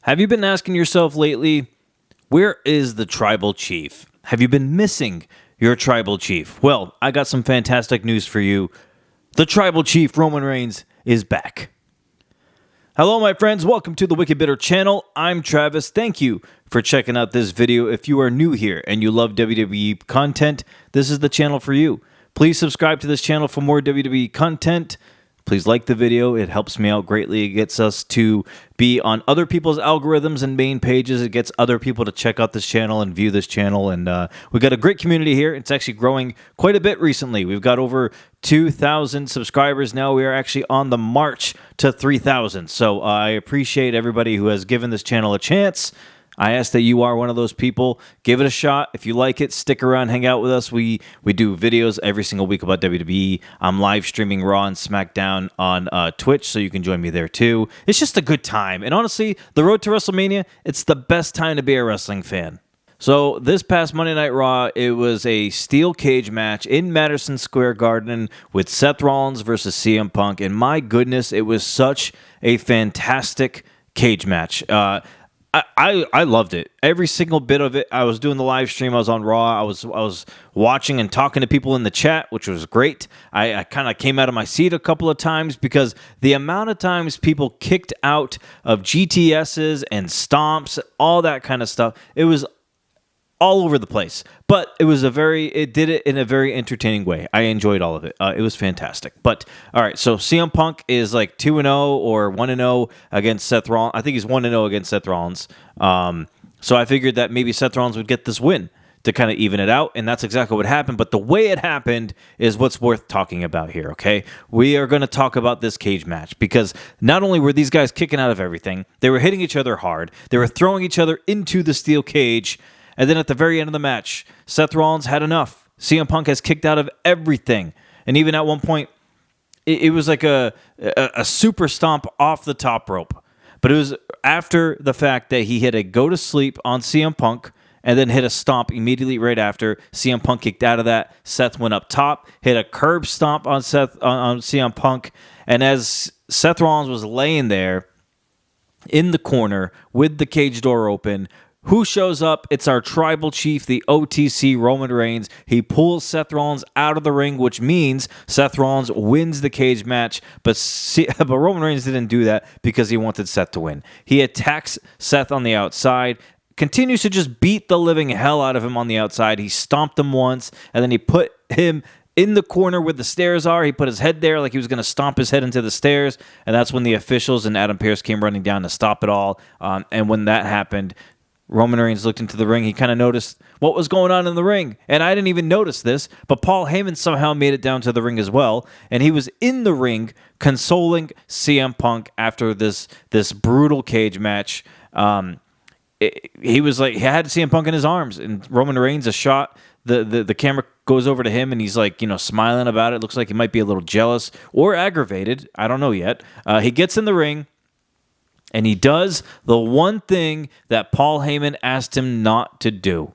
Have you been asking yourself lately, where is the tribal chief? Have you been missing your tribal chief? Well, I got some fantastic news for you. The tribal chief, Roman Reigns, is back. Hello, my friends. Welcome to the Wicked Bitter channel. I'm Travis. Thank you for checking out this video. If you are new here and you love WWE content, this is the channel for you. Please subscribe to this channel for more WWE content. Please like the video. It helps me out greatly. It gets us to be on other people's algorithms and main pages. It gets other people to check out this channel and view this channel. And we've got a great community here. It's actually growing quite a bit recently. We've got over 2,000 subscribers now. We are actually on the march to 3,000. So I appreciate everybody who has given this channel a chance. I ask that you are one of those people. Give it a shot. If you like it, stick around, hang out with us. We do videos every single week about WWE. I'm live streaming Raw and SmackDown on Twitch, so you can join me there too. It's just a good time. And honestly, the road to WrestleMania, it's the best time to be a wrestling fan. So this past Monday Night Raw, it was a steel cage match in Madison Square Garden with Seth Rollins versus CM Punk. And my goodness, it was such a fantastic cage match. I loved it. Every single bit of it. I was doing the live stream. I was on Raw. I was watching and talking to people in the chat, which was great. I kind of came out of my seat a couple of times because the amount of times people kicked out of GTSs and stomps, all that kind of stuff, it was all over the place. But it did it in a very entertaining way. I enjoyed all of it. It was fantastic. But all right, so CM Punk is like 2-0 or 1-0 against Seth Rollins. I think he's 1-0 against Seth Rollins. So I figured that maybe Seth Rollins would get this win to kind of even it out, and that's exactly what happened. But the way it happened is what's worth talking about here, okay? We are going to talk about this cage match because not only were these guys kicking out of everything, they were hitting each other hard. They were throwing each other into the steel cage. And then at the very end of the match, Seth Rollins had enough. CM Punk has kicked out of everything. And even at one point, it was like a super stomp off the top rope. But it was after the fact that he hit a go-to-sleep on CM Punk and then hit a stomp immediately right after. CM Punk kicked out of that. Seth went up top, hit a curb stomp on CM Punk. And as Seth Rollins was laying there in the corner with the cage door open, who shows up? It's our tribal chief, the OTC, Roman Reigns. He pulls Seth Rollins out of the ring, which means Seth Rollins wins the cage match. But Roman Reigns didn't do that because he wanted Seth to win. He attacks Seth on the outside, continues to just beat the living hell out of him on the outside. He stomped him once, and then he put him in the corner where the stairs are. He put his head there like he was going to stomp his head into the stairs, and that's when the officials and Adam Pearce came running down to stop it all. And when that happened, Roman Reigns looked into the ring. He kind of noticed what was going on in the ring. And I didn't even notice this, but Paul Heyman somehow made it down to the ring as well. And he was in the ring consoling CM Punk after this brutal cage match. He was like, he had CM Punk in his arms. And Roman Reigns, a shot, the camera goes over to him and he's like, smiling about it. Looks like he might be a little jealous or aggravated. I don't know yet. He gets in the ring. And he does the one thing that Paul Heyman asked him not to do.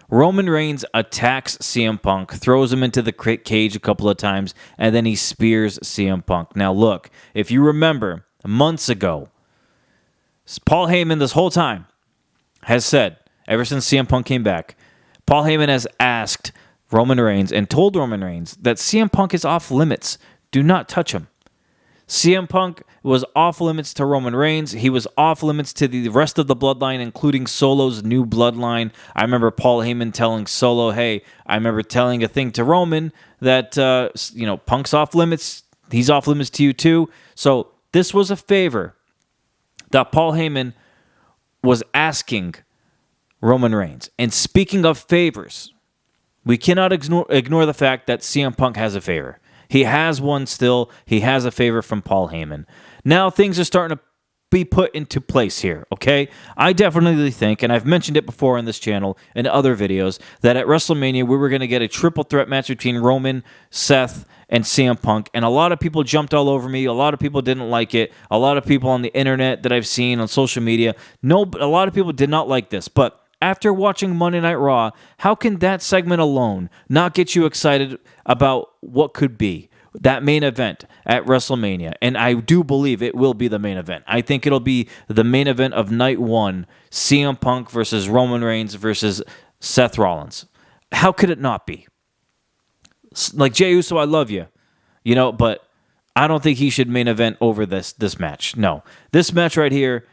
Roman Reigns attacks CM Punk, throws him into the cage a couple of times, and then he spears CM Punk. Now look, if you remember, months ago, Paul Heyman this whole time has said, ever since CM Punk came back, Paul Heyman has asked Roman Reigns and told Roman Reigns that CM Punk is off limits. Do not touch him. CM Punk was off limits to Roman Reigns. He was off limits to the rest of the bloodline, including Solo's new bloodline. I remember Paul Heyman telling Solo, hey, I remember telling a thing to Roman that, Punk's off limits. He's off limits to you too. So this was a favor that Paul Heyman was asking Roman Reigns. And speaking of favors, we cannot ignore the fact that CM Punk has a favor. He has one still. He has a favor from Paul Heyman. Now things are starting to be put into place here, okay? I definitely think, and I've mentioned it before on this channel and other videos, that at WrestleMania we were going to get a triple threat match between Roman, Seth, and CM Punk. And a lot of people jumped all over me. A lot of people didn't like it. A lot of people on the internet that I've seen on social media, a lot of people did not like this. But after watching Monday Night Raw, how can that segment alone not get you excited about what could be? that main event at WrestleMania, and I do believe it will be the main event. I think it'll be the main event of night one, CM Punk versus Roman Reigns versus Seth Rollins. How could it not be? Like, Jey Uso, I love you, but I don't think he should main event over this match. No. This match right here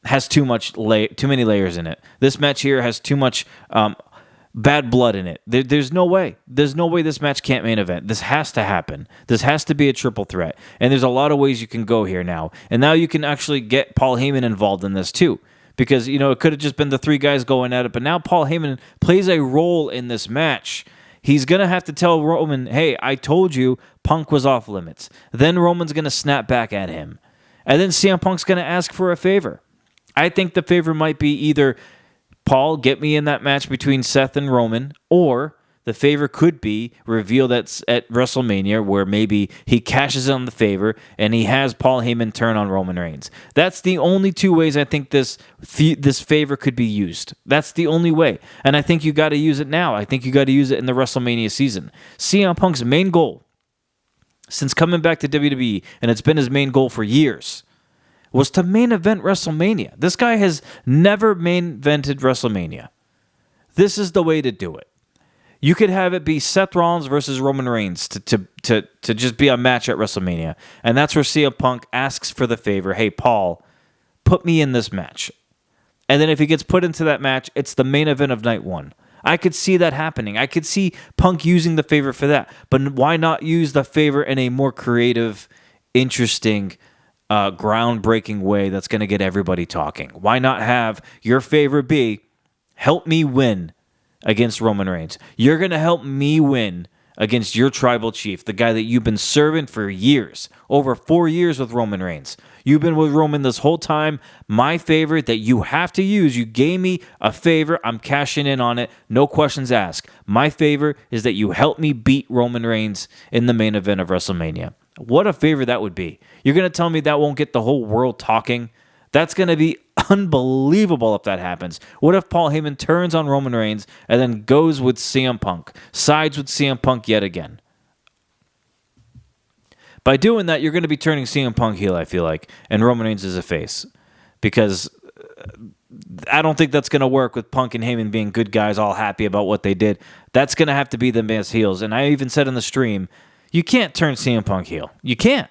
has too many layers in it. This match here has too much bad blood in it. There's no way. There's no way this match can't main event. This has to happen. This has to be a triple threat. And there's a lot of ways you can go here now. And now you can actually get Paul Heyman involved in this too. Because, it could have just been the three guys going at it. But now Paul Heyman plays a role in this match. He's going to have to tell Roman, hey, I told you Punk was off limits. Then Roman's going to snap back at him. And then CM Punk's going to ask for a favor. I think the favor might be either, Paul, get me in that match between Seth and Roman, or the favor could be revealed at WrestleMania, where maybe he cashes in on the favor and he has Paul Heyman turn on Roman Reigns. That's the only two ways I think this favor could be used. That's the only way. And I think you got to use it now. I think you got to use it in the WrestleMania season. CM Punk's main goal since coming back to WWE, and it's been his main goal for years, was to main event WrestleMania. This guy has never main evented WrestleMania. This is the way to do it. You could have it be Seth Rollins versus Roman Reigns to just be a match at WrestleMania. And that's where CM Punk asks for the favor, hey, Paul, put me in this match. And then if he gets put into that match, it's the main event of night one. I could see that happening. I could see Punk using the favor for that. But why not use the favor in a more creative, interesting, groundbreaking way that's going to get everybody talking? Why not have your favor be, help me win against Roman Reigns? You're going to help me win against your tribal chief, the guy that you've been serving for years, over 4 years with Roman Reigns. You've been with Roman this whole time. My favor that you have to use, you gave me a favor, I'm cashing in on it, no questions asked. My favor is that you help me beat Roman Reigns in the main event of WrestleMania. What a favor that would be. You're going to tell me that won't get the whole world talking? That's going to be unbelievable if that happens. What if Paul Heyman turns on Roman Reigns and then goes with CM Punk, sides with CM Punk yet again? By doing that, you're going to be turning CM Punk heel, I feel like, and Roman Reigns is a face. Because I don't think that's going to work with Punk and Heyman being good guys, all happy about what they did. That's going to have to be them as heels. And I even said in the stream, you can't turn CM Punk heel. You can't.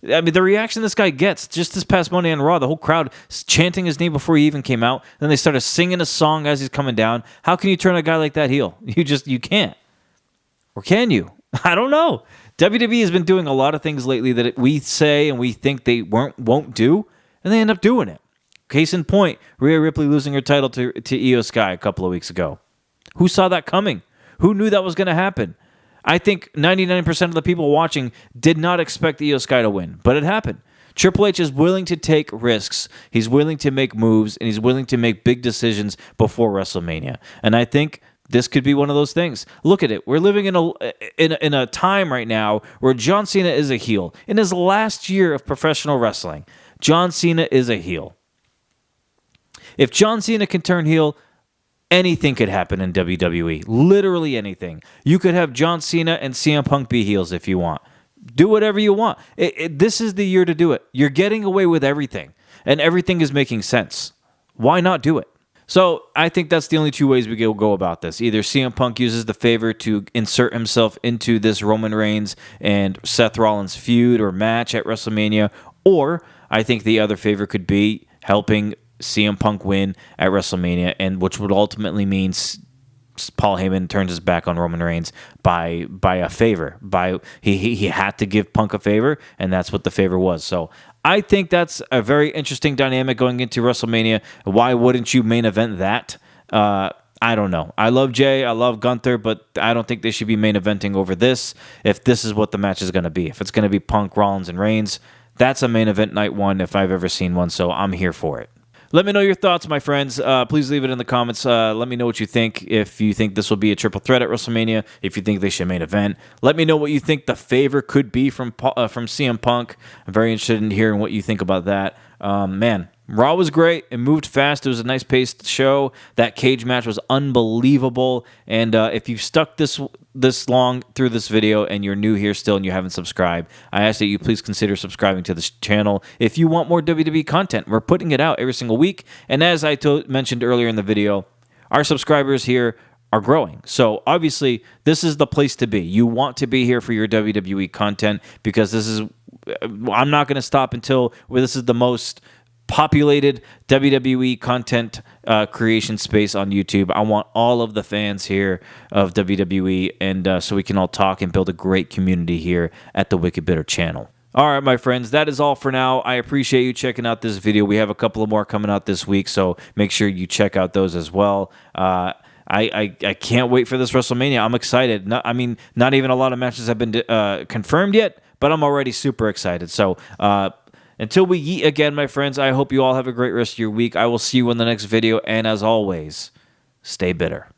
I mean, the reaction this guy gets, just this past Monday on Raw, the whole crowd chanting his name before he even came out. Then they started singing a song as he's coming down. How can you turn a guy like that heel? You can't. Or can you? I don't know. WWE has been doing a lot of things lately that we say and we think they won't do, and they end up doing it. Case in point, Rhea Ripley losing her title to Io Sky a couple of weeks ago. Who saw that coming? Who knew that was going to happen? I think 99% of the people watching did not expect Io Sky to win, but it happened. Triple H is willing to take risks. He's willing to make moves, and he's willing to make big decisions before WrestleMania. And I think this could be one of those things. Look at it. We're living in a time right now where John Cena is a heel. In his last year of professional wrestling, John Cena is a heel. If John Cena can turn heel, anything could happen in WWE. Literally anything. You could have John Cena and CM Punk be heels if you want. Do whatever you want. This is the year to do it. You're getting away with everything, and everything is making sense. Why not do it? So I think that's the only two ways we can go about this. Either CM Punk uses the favor to insert himself into this Roman Reigns and Seth Rollins feud or match at WrestleMania, or I think the other favor could be helping CM Punk win at WrestleMania, and which would ultimately mean Paul Heyman turns his back on Roman Reigns by a favor. He had to give Punk a favor, and that's what the favor was. So I think that's a very interesting dynamic going into WrestleMania. Why wouldn't you main event that? I don't know. I love Jay. I love Gunther, but I don't think they should be main eventing over this if this is what the match is going to be. If it's going to be Punk, Rollins, and Reigns, that's a main event night one if I've ever seen one, so I'm here for it. Let me know your thoughts, my friends. Please leave it in the comments. Let me know what you think. If you think this will be a triple threat at WrestleMania, if you think they should main event, let me know what you think the favor could be from CM Punk. I'm very interested in hearing what you think about that. Man, Raw was great. It moved fast. It was a nice paced show. That cage match was unbelievable. And if you've stuck this long through this video and you're new here still and you haven't subscribed, I ask that you please consider subscribing to this channel. If you want more WWE content, we're putting it out every single week. And as I mentioned earlier in the video, our subscribers here are growing. So obviously, this is the place to be. You want to be here for your WWE content because this is... I'm not going to stop until this is the most populated WWE content creation space on YouTube. I want all of the fans here of WWE, and so we can all talk and build a great community here at the Wicked Bitter channel. All right, my friends, that is all for now. I appreciate you checking out this video. We have a couple of more coming out this week, so make sure you check out those as well. I can't wait for this WrestleMania. I'm excited. Not even a lot of matches have been confirmed yet, but I'm already super excited. So until we eat again, my friends, I hope you all have a great rest of your week. I will see you in the next video, and as always, stay bitter.